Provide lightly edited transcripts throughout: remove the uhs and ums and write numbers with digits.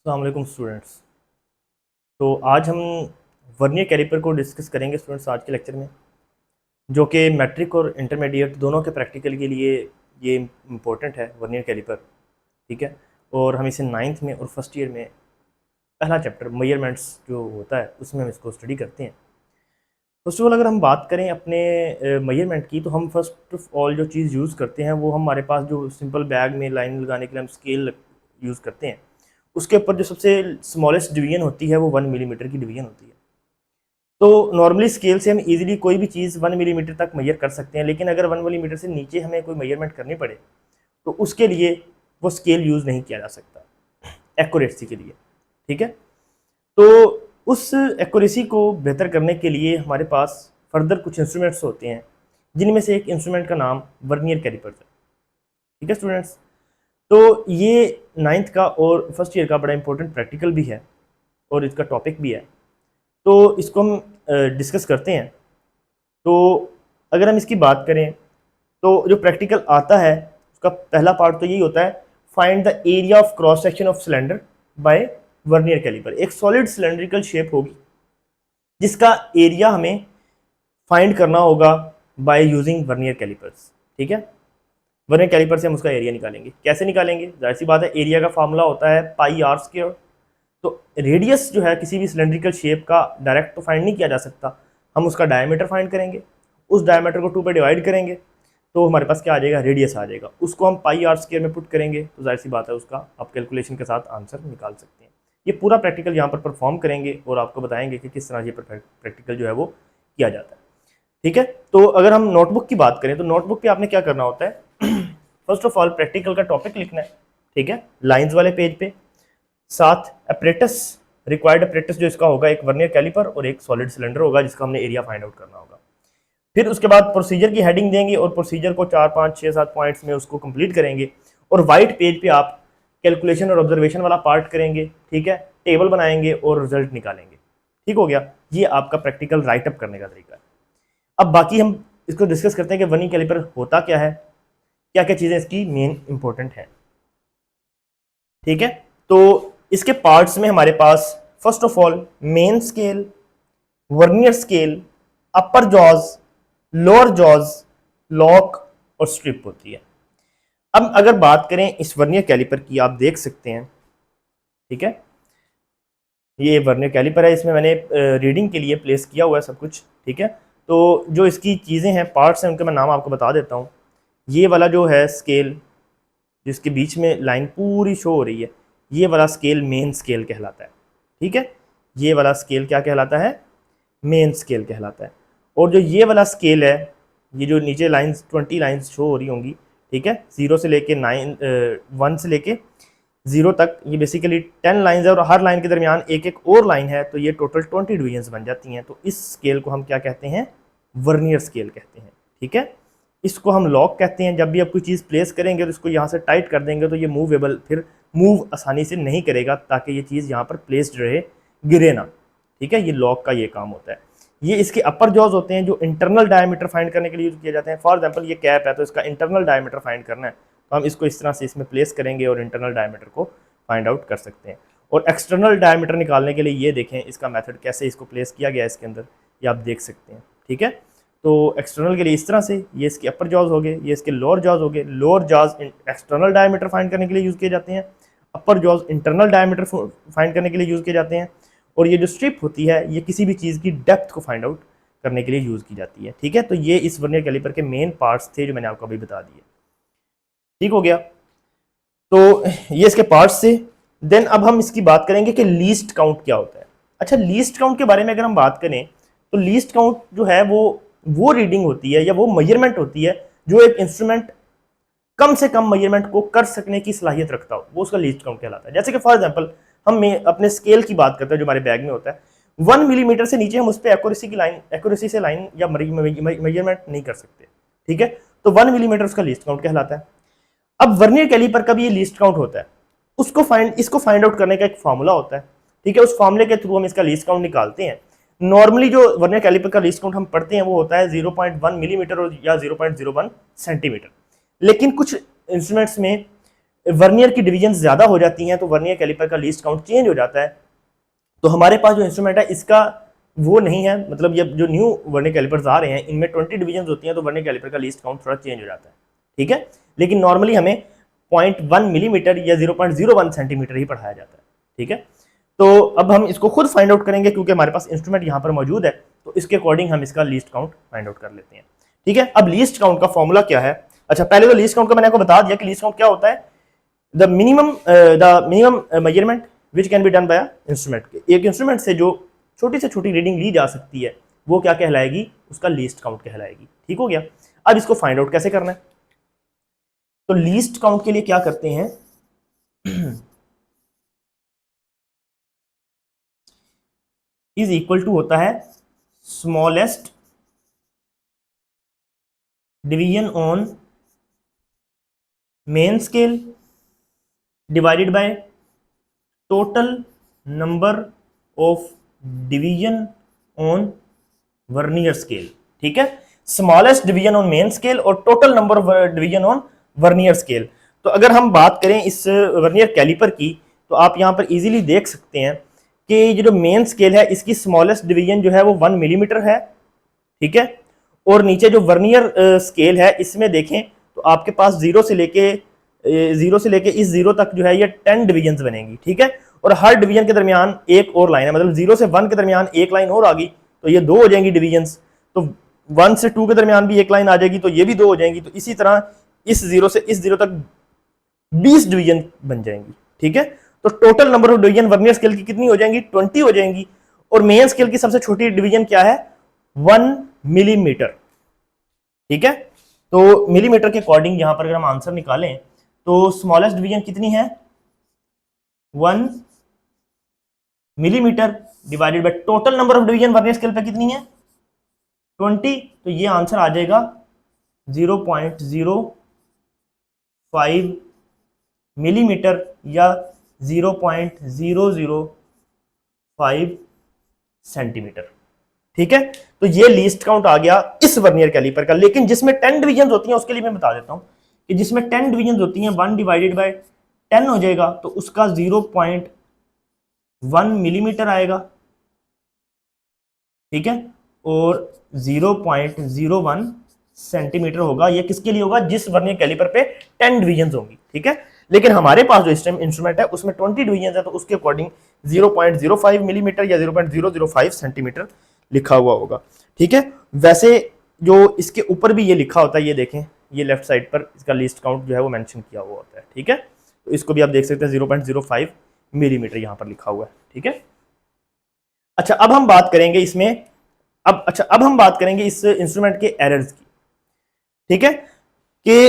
अस्सलाम वालेकुम स्टूडेंट्स। तो आज हम वर्नियर कैलिपर को डिस्कस करेंगे स्टूडेंट्स आज के लेक्चर में, जो कि मैट्रिक और इंटरमीडिएट दोनों के प्रैक्टिकल के लिए ये इम्पोर्टेंट है वर्नियर कैलिपर। ठीक है, और हम इसे नाइन्थ में और फर्स्ट ईयर में पहला चैप्टर मेजरमेंट्स जो होता है उसमें हम इसको स्टडी करते हैं। फर्स्ट ऑफ ऑल अगर हम बात करें अपने मेजरमेंट की, तो हम फर्स्ट ऑफ ऑल जो चीज़ यूज़ करते हैं वो हमारे पास जो सिंपल बैग में लाइन लगाने के लिए हम स्केल यूज़ करते हैं, उसके ऊपर जो सबसे स्मॉलेस्ट डिवीजन होती है वो 1 मिलीमीटर की डिवीजन होती है। तो नॉर्मली स्केल से हम इजीली कोई भी चीज़ 1 मिलीमीटर तक मेजर कर सकते हैं, लेकिन अगर 1 मिलीमीटर से नीचे हमें कोई मेजरमेंट करनी पड़े तो उसके लिए वो स्केल यूज़ नहीं किया जा सकता एक्यूरेसी के लिए। ठीक है, तो उस एक्यूरेसी को बेहतर करने के लिए हमारे पास फर्दर कुछ इंस्ट्रूमेंट्स होते हैं, जिनमें से एक इंस्ट्रूमेंट का नाम वर्नियर कैलिपर है। ठीक है स्टूडेंट्स, तो ये नाइन्थ का और फर्स्ट ईयर का बड़ा इंपॉर्टेंट प्रैक्टिकल भी है और इसका टॉपिक भी है, तो इसको हम डिस्कस करते हैं। तो अगर हम इसकी बात करें तो जो प्रैक्टिकल आता है उसका पहला पार्ट तो यही होता है, find the area of cross section of cylinder by vernier calliper. एक सॉलिड सिलेंड्रिकल शेप होगी जिसका एरिया हमें फाइंड करना होगा बाय यूजिंग वर्नियर कैलिपर्स। ठीक है, वर्नियर कैलिपर से हम उसका एरिया निकालेंगे। कैसे निकालेंगे? जाहिर सी बात है, एरिया का फार्मूला होता है पाई आर स्क्वायर। तो रेडियस जो है किसी भी सिलेंड्रिकल शेप का डायरेक्ट तो फाइंड नहीं किया जा सकता, हम उसका डायमीटर फाइंड करेंगे, उस डायमीटर को 2 पे डिवाइड करेंगे तो हमारे पास क्या आ जाएगा, रेडियस आ जाएगा। उसको हम पाई आर स्क्वायर में पुट करेंगे तो जाहिर सी बात है उसका आप कैलकुलेशन के साथ आंसर निकाल सकते हैं। ये पूरा प्रैक्टिकल यहाँ पर परफॉर्म करेंगे और आपको बताएंगे कि किस तरह ये प्रैक्टिकल जो है वो किया जाता है। ठीक है, तो अगर हम नोटबुक की बात करें तो नोटबुक पे आपने क्या करना होता है, फर्स्ट ऑफ ऑल प्रैक्टिकल का टॉपिक लिखना है। ठीक है, लाइंस वाले पेज पे, साथ अपरेटस, रिक्वायर्ड अपरेटस जो इसका होगा, एक वर्नियर कैलिपर और एक सॉलिड सिलेंडर होगा जिसका हमने एरिया फाइंड आउट करना होगा। फिर उसके बाद प्रोसीजर की हेडिंग देंगे और प्रोसीजर को 4 5 6 7 पॉइंट्स में उसको कंप्लीट करेंगे और वाइट पेज पे आप कैलकुलेशन और ऑब्जर्वेशन वाला पार्ट करेंगे। ठीक है, टेबल बनाएंगे और रिजल्ट निकालेंगे। ठीक हो गया, ये आपका प्रैक्टिकल राइटअप करने का तरीका है। अब बाकी हम इसको डिस्कस करते हैं कि वर्नियर कैलिपर होता क्या है, क्या क्या चीज़ें इसकी मेन इंपॉर्टेंट हैं। ठीक है, तो इसके पार्ट्स में हमारे पास first of all main scale, vernier scale, upper jaws, lower jaws, lock और स्ट्रिप होती है। अब अगर बात करें इस वर्नियर कैलिपर की, आप देख सकते हैं, ठीक है, ये वर्नियर कैलिपर है, इसमें मैंने रीडिंग के लिए प्लेस किया हुआ है सब कुछ। ठीक है, तो जो इसकी चीज़ें हैं, पार्ट्स हैं, उनके मैं नाम आपको बता देता हूँ। ये वाला जो है स्केल, जिसके बीच में लाइन पूरी शो हो रही है, ये वाला स्केल मेन स्केल कहलाता है। ठीक है, ये वाला स्केल क्या कहलाता है, मेन स्केल कहलाता है। और जो ये वाला स्केल है, ये जो नीचे लाइंस 20 लाइंस शो हो रही होंगी, ठीक है, 0 से लेके 1 से लेके 0 तक, ये बेसिकली 10 लाइंस है और हर लाइन के दरमियान एक एक और लाइन है, तो ये टोटल 20 डिवीजन्स बन जाती हैं। तो इस स्केल को हम क्या कहते हैं, वर्नियर स्केल कहते हैं। ठीक है, इसको हम लॉक कहते हैं। जब भी आप कोई चीज़ प्लेस करेंगे तो इसको यहाँ से टाइट कर देंगे तो ये मूवेबल, फिर मूव आसानी से नहीं करेगा, ताकि ये चीज़ यहाँ पर प्लेस्ड रहे, गिरे ना। ठीक है, ये लॉक का ये काम होता है। ये इसके अपर जॉज होते हैं जो इंटरनल डायमीटर फाइंड करने के लिए यूज किए जाते हैं। फॉर एग्जांपल ये कैप है तो इसका इंटरनल डायमीटर फाइंड करना है, तो हम इसको इस तरह से इसमें प्लेस करेंगे और इंटरनल डायमीटर को फाइंड आउट कर सकते हैं। और एक्सटर्नल डायमीटर निकालने के लिए ये देखें इसका मेथड कैसे इसको प्लेस किया गया है इसके अंदर, ये आप देख सकते हैं। ठीक है, तो एक्सटर्नल के लिए इस तरह से, ये इसके अपर जॉज हो गए, ये इसके लोअर जॉज हो गए। Lower jaws external diameter find करने के लिए यूज़ किए जाते हैं, अपर जॉज इंटरनल डायमीटर फाइंड करने के लिए यूज़ किए जाते हैं। और ये जो स्ट्रिप होती है ये किसी भी चीज़ की डेप्थ को फाइंड आउट करने के लिए यूज़ की जाती है। ठीक है, तो ये इस वर्नियर कैलिपर के मेन पार्ट्स थे जो मैंने आपको अभी बता दिए। ठीक हो गया, तो ये इसके पार्ट्स थे। देन अब हम इसकी बात करेंगे कि लीस्ट काउंट क्या होता है। अच्छा, लीस्ट काउंट के बारे में अगर हम बात करें तो लीस्ट काउंट जो है वो रीडिंग होती है या वो मेजरमेंट होती है जो एक इंस्ट्रूमेंट कम से कम मेजरमेंट को कर सकने की सलाहियत रखता हो, वो उसका लीस्ट काउंट कहलाता है। जैसे कि फॉर एग्जांपल हम अपने स्केल की बात करते हैं जो हमारे बैग में होता है, 1 मिलीमीटर से नीचे हम उस पर एक्यूरेसी से लाइन या मेजरमेंट नहीं कर सकते। ठीक है, तो 1 मिलीमीटर उसका लीस्ट काउंट कहलाता है। अब वर्नियर कैलिपर का भी ये लीस्ट काउंट होता है, इसको फाइंड आउट करने का एक फार्मूला होता है। ठीक है, उस फार्मूले के थ्रू हम इसका लीस्ट काउंट निकालते हैं। नॉर्मली जो वर्नियर कैलिपर का लीस्ट काउंट हम पढ़ते हैं वो होता है 0.1 मिलीमीटर या 0.01 सेंटीमीटर। लेकिन कुछ इंस्ट्रूमेंट्स में वर्नियर की डिवीजन ज्यादा हो जाती हैं तो वर्नियर कैलिपर का लीस्ट काउंट चेंज हो जाता है। तो हमारे पास जो इंस्ट्रूमेंट है इसका वो नहीं है, मतलब ये जो न्यू वर्नियर कैलिपर्स आ रहे हैं इनमें 20 डिवीजन होती हैं तो वर्नियर कैलिपर का लीस्ट काउंट थोड़ा चेंज हो जाता है, ठीक है। लेकिन नॉर्मली हमें 0.1 मिलीमीटर या 0.01 सेंटीमीटर ही पढ़ाया जाता है, ठीक है। तो अब हम इसको खुद फाइंड आउट करेंगे क्योंकि हमारे पास इंस्ट्रूमेंट यहाँ पर मौजूद है, तो इसके अकॉर्डिंग हम इसका लीस्ट काउंट फाइंड आउट कर लेते हैं, ठीक है। अब लीस्ट काउंट का फॉर्मूला क्या है? अच्छा, पहले तो लीस्ट काउंट का मैंने आपको बता दिया कि लीस्ट काउंट क्या होता है। The minimum measurement which can be done by instrument. एक इंस्ट्रूमेंट से जो छोटी से छोटी रीडिंग ली जा सकती है वो क्या कहलाएगी? उसका लीस्ट काउंट कहलाएगी, ठीक हो गया। अब इसको फाइंड आउट कैसे करना है? तो लीस्ट काउंट के लिए क्या करते हैं इज इक्वल टू होता है smallest division on main scale divided by total number of division on vernier scale, ठीक है। Smallest division on main scale और total number of division on vernier scale. तो अगर हम बात करें इस वर्नियर कैलिपर की तो आप यहां पर इजीली देख सकते हैं कि ये जो मेन स्केल है इसकी स्मॉलेस्ट डिवीजन जो है वो 1 मिलीमीटर है, ठीक है। और नीचे जो वर्नियर स्केल है इसमें देखें तो आपके पास जीरो से लेके इस जीरो तक जो है ये 10 डिवीजन बनेंगी, ठीक है। और हर डिवीजन के दरमियान एक और लाइन है, मतलब 0 से 1 के दरमियान एक लाइन और आ गई तो ये 2 हो जाएंगी डिवीजन। तो 1 से 2 के दरमियान भी एक लाइन आ जाएगी तो ये भी 2 हो जाएंगी। तो इसी तरह इस जीरो से इस जीरो तक 20 डिवीजन बन जाएंगी, ठीक है। तो total number of division vernier scale की कितनी हो जाएंगी? 20 हो जाएंगी। और मेन स्केल की सबसे छोटी डिवीजन क्या है? 1 मिलीमीटर, ठीक है। तो मिलीमीटर के अकॉर्डिंग यहां पर अगर हम आंसर निकालें तो स्मॉलेस्ट डिवीजन कितनी है? 1 millimetre divided by total number of division vernier scale पे कितनी है? 20। तो ये आंसर आ जाएगा 0.05 मिलीमीटर या 0.005 सेंटीमीटर, ठीक है। तो ये लीस्ट काउंट आ गया इस वर्नियर कैलिपर का। लेकिन जिसमें 10 डिवीजन होती हैं उसके लिए मैं बता देता हूं कि जिसमें 10 डिवीजन होती हैं 1 डिवाइडेड बाय 10 हो जाएगा तो उसका 0.1 मिलीमीटर आएगा, ठीक है। और 0.01 सेंटीमीटर होगा। ये किसके लिए होगा? जिस वर्नियर कैलिपर पे 10 डिवीजन होंगी, ठीक है। लेकिन हमारे पास जो इंस्ट्रूमेंट है उसमें 20 डिवीजन है तो उसके अकॉर्डिंग 0.05 मिलीमीटर या 0.005 सेंटीमीटर लिखा हुआ होगा, ठीक है। वैसे जो इसके ऊपर भी ये लिखा होता है, ये देखें, ये लेफ्ट साइड पर इसका लीस्ट काउंट जो है वो मेंशन किया हुआ होता है, ठीक है। तो इसको भी आप देख सकते हैं 0.05 मिलीमीटर यहां पर लिखा हुआ है, ठीक है। अच्छा, अब हम बात करेंगे इसमें अब हम बात करेंगे इस इंस्ट्रूमेंट के एरर्स की, ठीक है, कि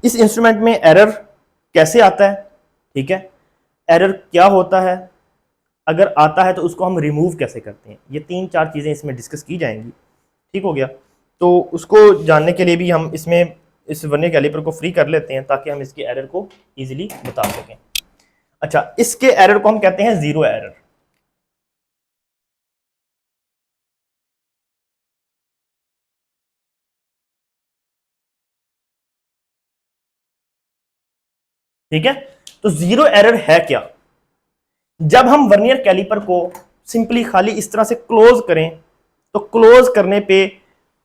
इस इंस्ट्रूमेंट में एरर कैसे आता है, ठीक है। एरर क्या होता है, अगर आता है तो उसको हम रिमूव कैसे करते हैं, ये 3-4 चीजें इसमें डिस्कस की जाएंगी, ठीक हो गया। तो उसको जानने के लिए भी हम इसमें इस वर्नियर कैलिपर को फ्री कर लेते हैं ताकि हम इसके एरर को इजीली बता सकें। अच्छा, इसके एरर को हम कहते हैं जीरो एरर, ठीक है। तो जीरो एरर है क्या? जब हम वर्नियर कैलिपर को सिंपली खाली इस तरह से क्लोज करें तो क्लोज करने पे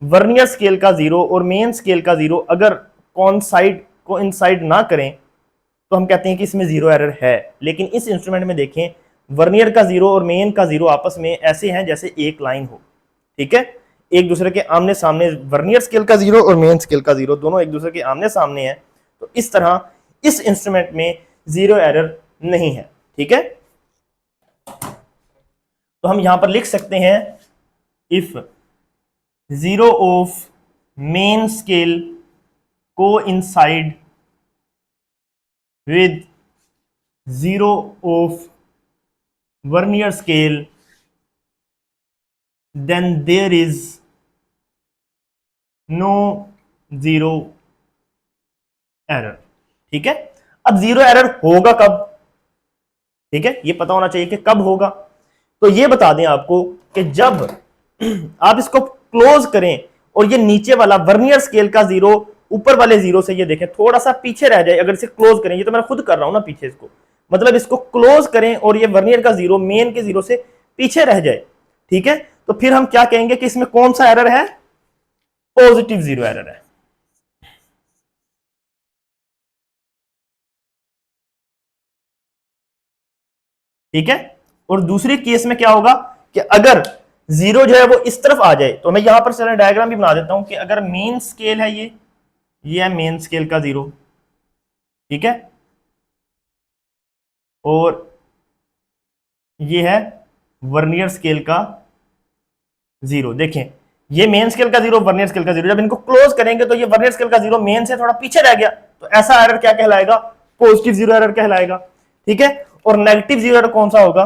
वर्नियर स्केल का जीरो और मेन स्केल का जीरो अगर कोइंसाइड ना करें तो हम कहते हैं कि इसमें जीरो एरर है। लेकिन इस इंस्ट्रूमेंट में देखें, वर्नियर का जीरो और मेन का जीरो आपस में ऐसे हैं जैसे एक लाइन हो, ठीक है। एक दूसरे के आमने सामने वर्नियर स्केल का जीरो और मेन स्केल का जीरो दोनों एक दूसरे के आमने सामने हैं। तो इस तरह इस इंस्ट्रूमेंट में जीरो एरर नहीं है, ठीक है। तो हम यहां पर लिख सकते हैं if zero of main scale coincide with zero of vernier scale then there is no zero error, ठीक है। अब जीरो एरर होगा कब, ठीक है, ये पता होना चाहिए कि कब होगा। तो ये बता दें आपको कि जब आप इसको क्लोज करें और ये नीचे वाला वर्नियर स्केल का जीरो ऊपर वाले जीरो से ये देखें थोड़ा सा पीछे रह जाए, अगर इसे क्लोज करें, ये तो मैं खुद कर रहा हूं ना पीछे इसको, मतलब इसको क्लोज करें और ये वर्नियर का जीरो मेन के जीरो से पीछे रह जाए, ठीक है, तो फिर हम क्या कहेंगे कि इसमें कौन सा एरर है, पॉजिटिव जीरो एरर है। ठीक है, और दूसरी केस में क्या होगा कि अगर जीरो जो है वो इस तरफ आ जाए, तो मैं यहां पर चलो डायग्राम भी बना देता हूं कि अगर मेन स्केल है ये है मेन स्केल का जीरो, ठीक है, और ये है वर्नियर स्केल का जीरो। देखें ये मेन स्केल का जीरो, वर्नियर स्केल का जीरो, जब इनको क्लोज करेंगे तो ये वर्नियर स्केल का जीरो मेन से थोड़ा पीछे रह गया, तो ऐसा एरर क्या कहलाएगा, पॉजिटिव जीरो एरर कहलाएगा। ठीक है, और नेगेटिव जीरो एरर कौन सा होगा,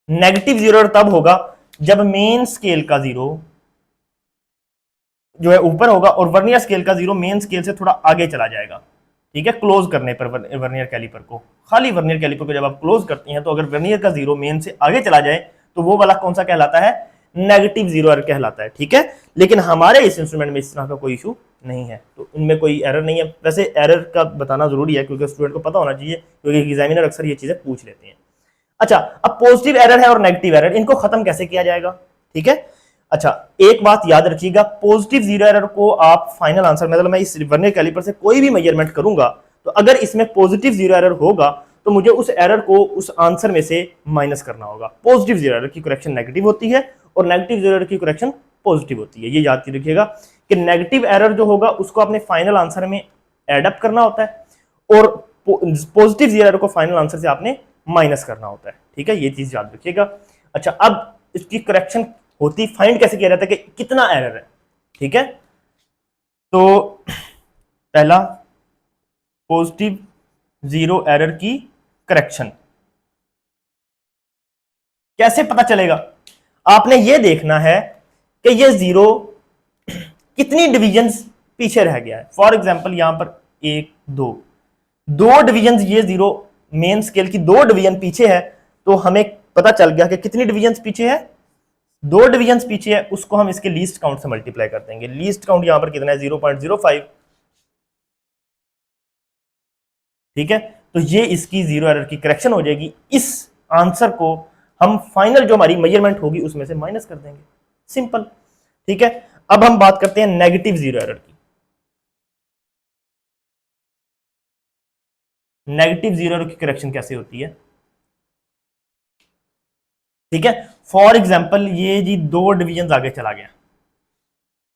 नेगेटिव जीरो एरर तब होगा जब मेन स्केल का जीरो जो है ऊपर होगा और वर्नियर स्केल का जीरो मेन स्केल से थोड़ा आगे चला जाएगा। ठीक है, क्लोज करने पर वर्नियर कैलिपर को, खाली वर्नियर कैलिपर को जब आप क्लोज करती हैं तो अगर वर्नियर का जीरो मेन से आगे चला जाए तो वो वाला कौन सा कहलाता है, नेगेटिव जीरो एरर कहलाता है। ठीक है, लेकिन हमारे इस इंस्ट्रूमेंट में इस तरह का कोई इशू नहीं है, तो इनमें कोई एरर नहीं है। वैसे एरर का बताना जरूरी है क्योंकि स्टूडेंट को पता होना चाहिए, क्योंकि एग्जामिनर अक्सर ये चीजें पूछ लेते हैं। अच्छा, अब पॉजिटिव एरर है और नेगेटिव एरर, इनको खत्म कैसे किया जाएगा। ठीक है, अच्छा एक बात याद रखिएगा, पॉजिटिव जीरो एरर को आप फाइनल आंसर, मतलब मैं इस वर्नियर कैलिपर से कोई भी मेजरमेंट करूंगा तो अगर इसमें पॉजिटिव जीरो एरर होगा तो मुझे उस एरर को उस आंसर में से माइनस करना होगा। पॉजिटिव जीरो एरर की करेक्शन नेगेटिव होती है और नेगेटिव जीरो एरर की करेक्शन पॉजिटिव होती है। ये याद रखिएगा कि नेगेटिव एरर जो होगा उसको अपने फाइनल आंसर में एड अप करना होता है और पॉजिटिव जीरो एरर को फाइनल आंसर से आपने माइनस करना होता है। ठीक है, ये चीज याद रखिएगा। अच्छा, अब इसकी करेक्शन होती, फाइंड कैसे किया जाता है कि कितना एरर है। ठीक है, तो पहला पॉजिटिव जीरो एरर की करेक्शन कैसे पता चलेगा, आपने ये देखना है कि ये जीरो कितनी डिविजन्स पीछे रह गया है। फॉर एग्जांपल यहां पर एक दो दो डिविजन्स, ये जीरो मेन स्केल की दो डिवीजन पीछे है, तो हमें पता चल गया कि कितनी डिविजन्स पीछे है, दो डिविजन्स पीछे है, उसको हम इसके लीस्ट काउंट से मल्टीप्लाई कर देंगे। लीस्ट काउंट यहां पर कितना है, 0.05। ठीक है, तो ये इसकी जीरो एरर की करेक्शन हो जाएगी। इस आंसर को हम फाइनल जो हमारी मेजरमेंट होगी उसमें से माइनस कर देंगे, सिंपल। ठीक है, अब हम बात करते हैं नेगेटिव जीरो एरर की। नेगेटिव जीरो एरर की करेक्शन कैसे होती है। ठीक है, फॉर एग्जांपल ये जी दो डिविजन आगे चला गया,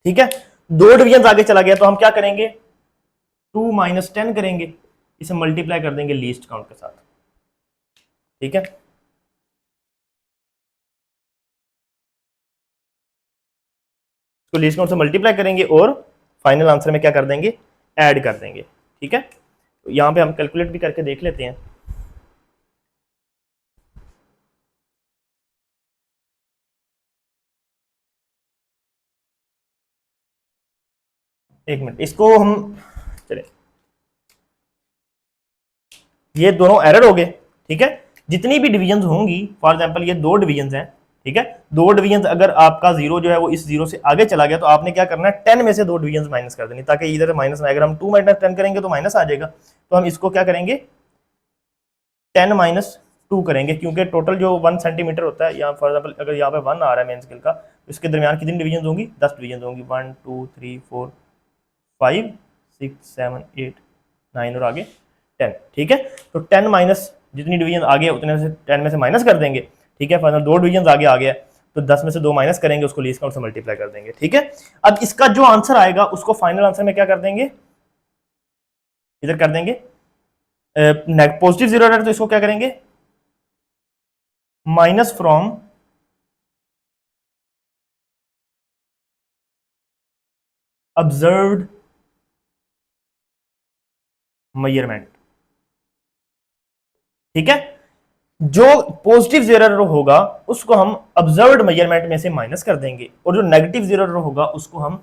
ठीक है, दो डिविजन आगे चला गया तो हम क्या करेंगे, 2 - 10 करेंगे, इसे मल्टीप्लाई कर देंगे लीस्ट काउंट के साथ। ठीक है, तो लीस्ट काउंट से मल्टीप्लाई करेंगे और फाइनल आंसर में क्या कर देंगे, ऐड कर देंगे। ठीक है, तो यहां पे हम कैलकुलेट भी करके देख लेते हैं। एक मिनट, इसको हम चले, ये दोनों एरर हो गए। ठीक है, जितनी भी डिवीजन होंगी, फॉर एग्जांपल ये दो डिवीजन हैं, ठीक है, दो डिवीजन अगर आपका जीरो जो है वो इस जीरो से आगे चला गया तो आपने क्या करना है, 10 में से दो डिवीजन माइनस कर देनी, ताकि इधर माइनस, अगर हम 2 - 10 करेंगे तो माइनस आ जाएगा, तो हम इसको क्या करेंगे, 10 - 2 करेंगे, क्योंकि टोटल जो 1 सेंटीमीटर होता है, यहाँ फॉर एग्जाम्पल अगर यहाँ पे 1 आ रहा है मेन स्केल का, तो इसके दरमियान कितनी डिवीजन होंगी, 10 डिवीजन होंगी, 1 2 3 4 5 6 7 8 9 और आगे 10। ठीक है, तो 10 माइनस जितनी डिवीजन आगे है उतने से 10 में से माइनस कर देंगे। ठीक है, फाइनल दो डिवीजन आगे आ गया तो 10 में से दो माइनस करेंगे, उसको लीस्ट काउंट से मल्टीप्लाई कर देंगे। ठीक है, अब इसका जो आंसर आएगा उसको फाइनल आंसर में क्या कर देंगे, इधर कर देंगे पॉजिटिव जीरो एरर, तो इसको क्या करेंगे, माइनस फ्रॉम ऑब्जर्व्ड मेजरमेंट। ठीक है, जो पॉजिटिव जीरो एरर होगा उसको हम ऑब्जर्व्ड मेजरमेंट में से माइनस कर देंगे और जो नेगेटिव जीरो एरर होगा उसको हम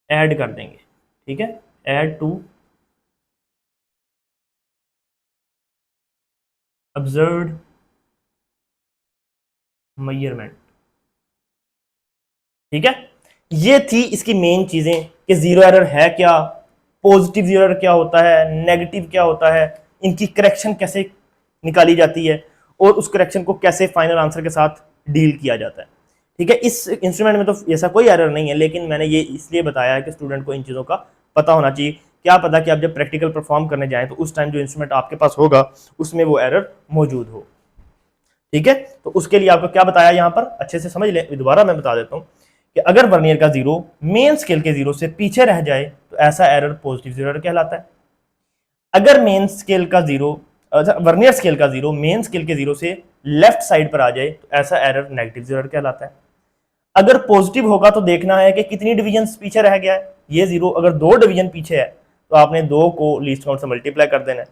ऐड कर देंगे। ठीक है, ऐड टू ऑब्जर्व्ड मेजरमेंट। ठीक है, ये थी इसकी मेन चीजें कि जीरो एरर है क्या, पॉजिटिव जीरो एरर क्या होता है, नेगेटिव क्या होता है, इनकी करेक्शन कैसे निकाली जाती है और उस करेक्शन को कैसे फाइनल आंसर के साथ डील किया जाता है। ठीक है, इस इंस्ट्रूमेंट में तो ऐसा कोई एरर नहीं है, लेकिन मैंने ये इसलिए बताया है कि स्टूडेंट को इन चीज़ों का पता होना चाहिए। क्या पता कि आप जब प्रैक्टिकल परफॉर्म करने जाएं तो उस टाइम जो इंस्ट्रूमेंट आपके पास होगा उसमें वो एरर मौजूद हो। ठीक है, तो उसके लिए आपको क्या बताया यहां पर अच्छे से समझ लें, दोबारा मैं बता देता हूं कि अगर वर्नियर का जीरो मेन स्केल के जीरो से पीछे रह जाए तो ऐसा एरर पॉजिटिव जीरो एरर कहलाता है। अगर मेन स्केल का जीरो वर्नियर स्केल का जीरो मेन स्केल के जीरो से लेफ्ट साइड पर आ जाए तो ऐसा एरर नेगेटिव जीरो एरर कहलाता है। अगर पॉजिटिव होगा तो देखना है कि कितनी डिवीजन पीछे रह गया है। ये जीरो अगर 2 डिवीजन पीछे है तो आपने 2 को लीस्ट काउंट से मल्टीप्लाई कर देना है।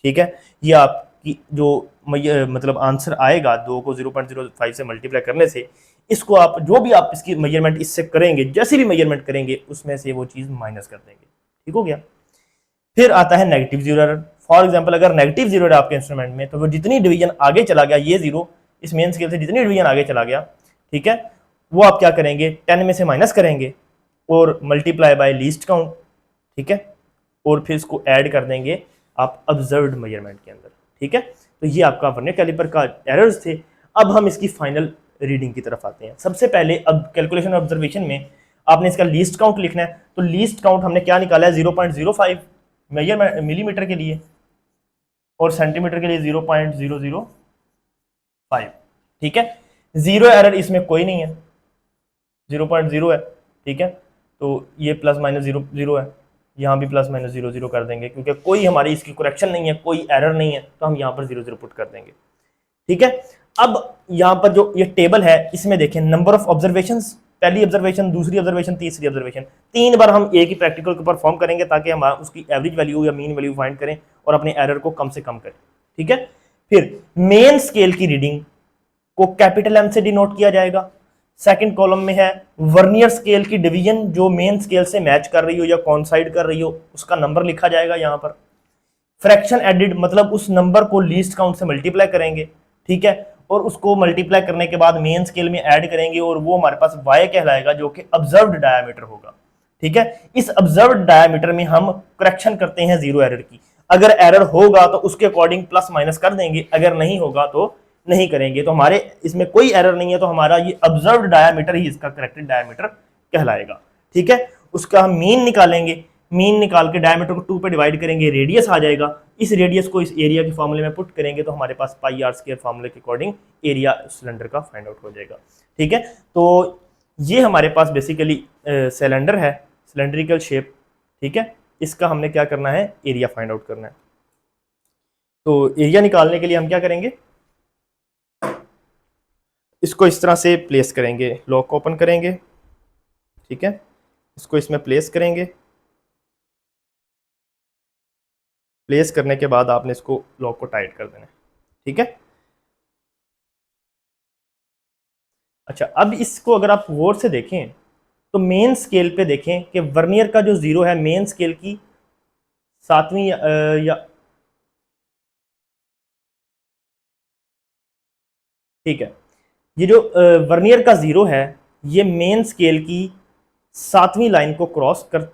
ठीक है, ये आपकी जो मतलब आंसर आएगा 2 को 0.05 से मल्टीप्लाई करने से, इसको आप जो भी आप इसकी मेजरमेंट इससे करेंगे, जैसी भी मेजरमेंट करेंगे उसमें से वो चीज माइनस कर देंगे। ठीक हो गया। फिर आता है negative zero error. For example अगर नेगेटिव जीरो एरर आपके इंस्ट्रूमेंट में, तो वो जितनी डिवीजन आगे चला गया, ये जीरो इस मेन स्केल से जितनी डिवीजन आगे चला गया, ठीक है, वो आप क्या करेंगे 10 में से माइनस करेंगे और मल्टीप्लाई बाय लीस्ट काउंट। ठीक है, और फिर इसको ऐड कर देंगे आप ऑब्जर्व्ड मेजरमेंट के अंदर। ठीक है, तो ये आपका वर्नियर कैलिपर का एरर्स थे। अब हम इसकी फाइनल रीडिंग की तरफ आते हैं। सबसे पहले अब कैलकुलेशन ऑब्जर्वेशन में आपने इसका लीस्ट काउंट लिखना है। तो लीस्ट काउंट हमने क्या निकाला है 0.05 मेजर मिलीमीटर के लिए और सेंटीमीटर के लिए 0.005। ठीक है, जीरो एरर इसमें कोई नहीं है, 0.0 है। ठीक है, तो ये प्लस माइनस 0 है, यहाँ भी प्लस माइनस 0 कर देंगे क्योंकि कोई हमारी इसकी करेक्शन नहीं है, कोई एरर नहीं है, तो हम यहाँ पर 0 पुट कर देंगे। ठीक है, अब यहाँ पर जो ये टेबल है इसमें देखें नंबर ऑफ ऑब्जर्वेशंस, पहली ऑब्जर्वेशन, दूसरी ऑब्जर्वेशन, तीसरी ऑब्जर्वेशन, 3 बार हम एक ही प्रैक्टिकल को परफॉर्म करेंगे ताकि हम उसकी एवरेज वैल्यू या मीन वैल्यू फाइंड करें और अपने एरर को कम से कम करें। ठीक है, फिर मेन स्केल की रीडिंग को कैपिटल एम से डिनोट किया जाएगा। सेकंड कॉलम में है वर्नियर स्केल की डिवीजन जो मेन स्केल से मैच कर रही हो या कॉन्साइड कर रही हो, उसका नंबर लिखा जाएगा यहाँ पर। फ्रैक्शन एडिड मतलब उस नंबर को लीस्ट काउंट से मल्टीप्लाई करेंगे। ठीक है, और उसको मल्टीप्लाई करने के बाद मेन स्केल में ऐड करेंगे और वो हमारे पास y कहलाएगा जो कि ऑब्जर्व्ड डायमीटर होगा। ठीक है, इस ऑब्जर्व्ड डायमीटर में हम करेक्शन करते हैं जीरो एरर की। अगर एरर होगा तो उसके अकॉर्डिंग प्लस माइनस कर देंगे, अगर नहीं होगा तो नहीं करेंगे। तो हमारे इसमें कोई एरर नहीं है, तो हमारा ये ऑब्जर्व्ड डायमीटर ही इसका करेक्टेड डायमीटर कहलाएगा। ठीक है, उसका हम मीन निकालेंगे, मीन निकाल के डायमीटर को 2 पे डिवाइड करेंगे, रेडियस आ जाएगा। इस रेडियस को इस एरिया के फॉर्मूले में पुट करेंगे तो हमारे पास पाई आर स्क्वायर फॉर्मूले के अकॉर्डिंग एरिया सिलेंडर का फाइंड आउट हो जाएगा। ठीक है, तो ये हमारे पास बेसिकली सिलेंडर है, सिलेंड्रिकल शेप। ठीक है, इसका हमने क्या करना है, एरिया फाइंड आउट करना है। तो एरिया निकालने के लिए हम क्या करेंगे, इसको इस तरह से प्लेस करेंगे, लॉक ओपन करेंगे। ठीक है, इसको इसमें प्लेस करेंगे। प्लेस करने के बाद आपने इसको लॉक को टाइट कर देना है। ठीक है, अच्छा, अब इसको अगर आप गौर से देखें तो मेन स्केल पे देखें कि वर्नियर का जो जीरो है मेन स्केल की 7वीं या ठीक है, ये जो वर्नियर का जीरो है ये मेन स्केल की 7वीं लाइन को क्रॉस कर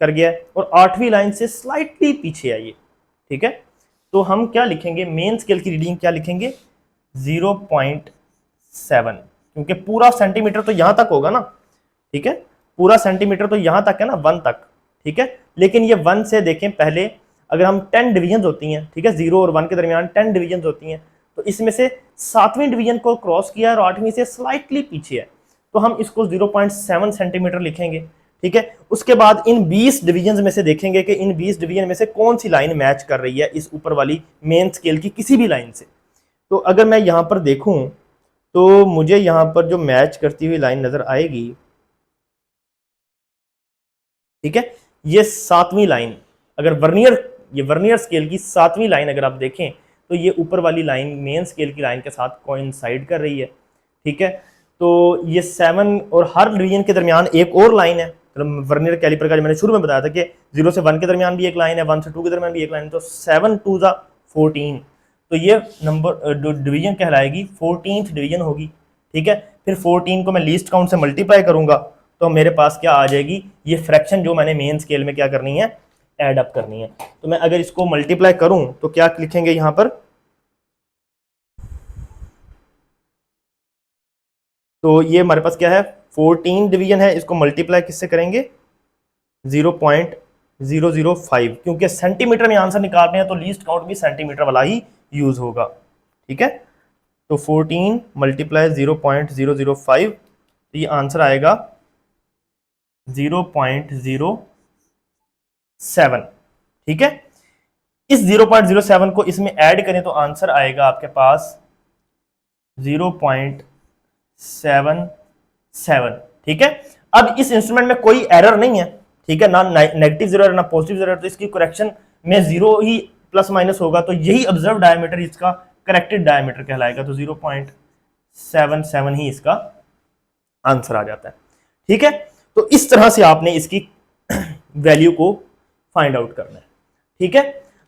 गया है और 8वीं लाइन से स्लाइटली पीछे है ये। ठीक है, तो हम क्या लिखेंगे, मेन स्केल की रीडिंग क्या लिखेंगे 0.7, क्योंकि पूरा सेंटीमीटर तो यहां तक होगा ना। ठीक है, पूरा सेंटीमीटर तो यहां तक है ना, 1 तक। ठीक है, लेकिन ये 1 से देखें पहले अगर हम 10 डिवीजन होती हैं, ठीक है, 0 और 1 के दरमियान 10 डिवीजन होती हैं, तो इसमें से 7वीं डिवीजन को क्रॉस किया और 8वीं से स्लाइटली पीछे है, तो हम इसको 0.7 सेंटीमीटर लिखेंगे। ठीक है, उसके बाद इन 20 डिवीजन में से देखेंगे कि इन 20 डिवीजन में से कौन सी लाइन मैच कर रही है इस ऊपर वाली मेन स्केल की किसी भी लाइन से। तो अगर मैं यहां पर देखूं तो मुझे यहां पर जो मैच करती हुई लाइन नजर आएगी, ठीक है, ये 7वीं लाइन, अगर ये वर्नियर स्केल की 7वीं लाइन अगर आप देखें तो ये ऊपर वाली लाइन मेन स्केल की लाइन के साथ कोइंसाइड कर रही है। ठीक है, तो ये 7 और हर डिवीजन के दरमियान एक और लाइन है। मतलब वर्नियर कैलिपर का जो मैंने शुरू में बताया था कि 0 से 1 के दरमियान भी एक लाइन है, 1 से 2 के दरमियान भी एक लाइन है, तो 7 2 14, तो ये नंबर जो डिवीजन कहलाएगी 14th डिवीजन होगी। ठीक है। फिर 14 को मैं लीस्ट काउंट से मल्टीप्लाई करूंगा तो मेरे पास क्या आ जाएगी, ये फ्रैक्शन जो मैंने मेन स्केल में क्या करनी है, ऐड अप करनी है। तो मैं अगर इसको मल्टीप्लाई करूं तो क्या लिखेंगे यहां पर, तो ये हमारे पास क्या है 14 डिवीजन है, इसको मल्टीप्लाई किससे करेंगे 0.005, क्योंकि सेंटीमीटर में आंसर निकाल रहे हैं तो लीस्ट काउंट भी सेंटीमीटर वाला ही यूज होगा। ठीक है, तो 14 मल्टीप्लाई 0.005, तो ये आंसर आएगा 0.07। ठीक है, इस 0.07 को इसमें ऐड करें तो आंसर आएगा आपके पास 0.77। ठीक है, अब इस इंस्ट्रूमेंट में कोई एरर नहीं है, ठीक है, ना नेगेटिव जीरो एरर ना पॉजिटिव एरर, तो इसकी करेक्शन में जीरो ही प्लस माइनस होगा, तो यही ऑब्जर्व डायमीटर इसका करेक्टेड डायमीटर कहलाएगा, तो 0.77 ही इसका आंसर आ जाता है। ठीक है, तो इस तरह से आपने इसकी वैल्यू को फाइंड आउट करना है। ठीक है,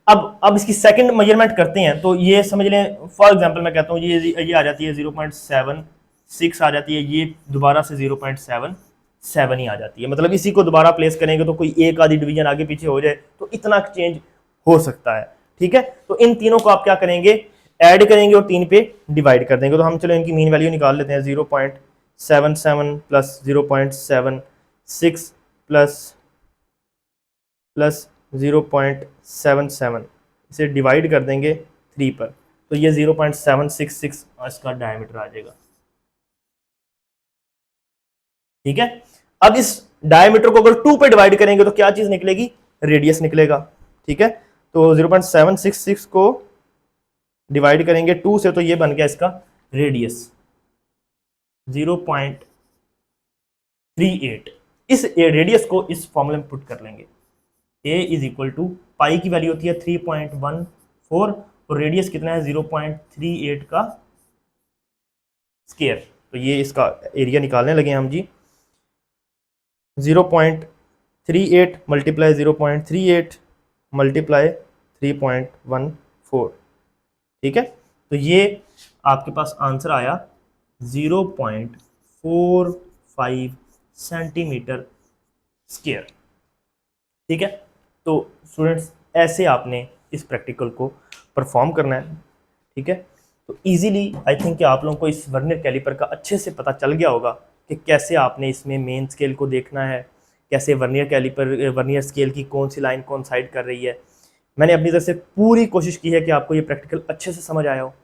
अब इसकी सेकंड मेजरमेंट करते हैं, तो ये समझ लें फॉर एग्जांपल मैं कहता हूँ ये आ जाती है 0.76 आ जाती है, ये दोबारा से 0.77 ही आ जाती है, मतलब इसी को दोबारा प्लेस करेंगे तो कोई एक आधी डिवीजन आगे पीछे हो जाए तो इतना चेंज हो सकता है। ठीक है, तो इन तीनों को आप क्या करेंगे, ऐड करेंगे और 3 पे डिवाइड कर देंगे, तो हम चलो इनकी मीन वैल्यू निकाल लेते हैं, 0.77 प्लस 0.76 प्लस 0.77, इसे डिवाइड कर देंगे 3 पर, तो ये 0.766 इसका डायमीटर आ जाएगा। ठीक है, अब इस डायमीटर को अगर 2 पे डिवाइड करेंगे तो क्या चीज निकलेगी, रेडियस निकलेगा। ठीक है, तो 0.766 को डिवाइड करेंगे 2 से, तो ये बन गया इसका रेडियस 0.38। इस रेडियस को इस फॉर्मूले में पुट कर लेंगे, a इज इक्वल टू पाई की वैल्यू होती है 3.14 और रेडियस कितना है 0.38 का स्क्वायर, तो ये इसका एरिया निकालने लगे हम जी, 0.38 मल्टीप्लाई 0.38 मल्टीप्लाई 3.14। ठीक है, तो ये आपके पास आंसर आया 0.45 सेंटीमीटर स्क्वायर। ठीक है, तो स्टूडेंट्स ऐसे आपने इस प्रैक्टिकल को परफॉर्म करना है। ठीक है, तो इजीली आई थिंक कि आप लोगों को इस वर्नियर कैलिपर का अच्छे से पता चल गया होगा कि कैसे आपने इसमें मेन स्केल को देखना है, कैसे वर्नियर स्केल की कौन सी लाइन कौन साइड कर रही है। मैंने अपनी तरफ से पूरी कोशिश की है कि आपको ये प्रैक्टिकल अच्छे से समझ आया हो।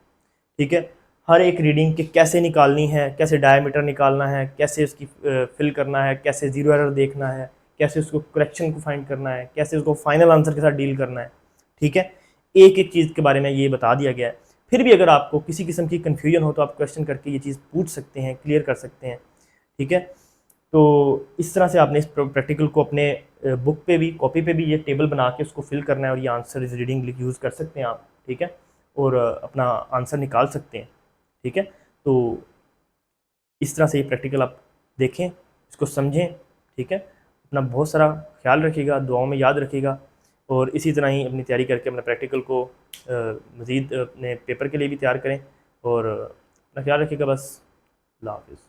ठीक है, हर एक रीडिंग के कैसे निकालनी है, कैसे डायमीटर निकालना है, कैसे उसकी फिल करना है, कैसे जीरो एरर देखना है, कैसे उसको करेक्शन को फाइंड करना है, कैसे उसको फाइनल आंसर के साथ डील करना है। ठीक है, एक एक चीज़ के बारे में ये बता दिया गया है। फिर भी अगर आपको किसी किस्म की कन्फ्यूजन हो तो आप क्वेश्चन करके ये चीज़ पूछ सकते हैं, क्लियर कर सकते हैं। ठीक है, तो इस तरह से आपने इस प्रैक्टिकल को अपने बुक पे भी, कॉपी पे भी ये टेबल बना के उसको फिल करना है और ये आंसर इस रीडिंग यूज़ कर सकते हैं आप। ठीक है, और अपना आंसर निकाल सकते हैं। ठीक है, तो इस तरह से ये प्रैक्टिकल आप देखें, इसको समझें। ठीक है, अपना बहुत सारा ख्याल रखिएगा, दुआओं में याद रखिएगा, और इसी तरह ही अपनी तैयारी करके अपने प्रैक्टिकल को मज़ीद अपने पेपर के लिए भी तैयार करें, और अपना ख्याल रखिएगा। बस अल्लाह हाफ़िज़।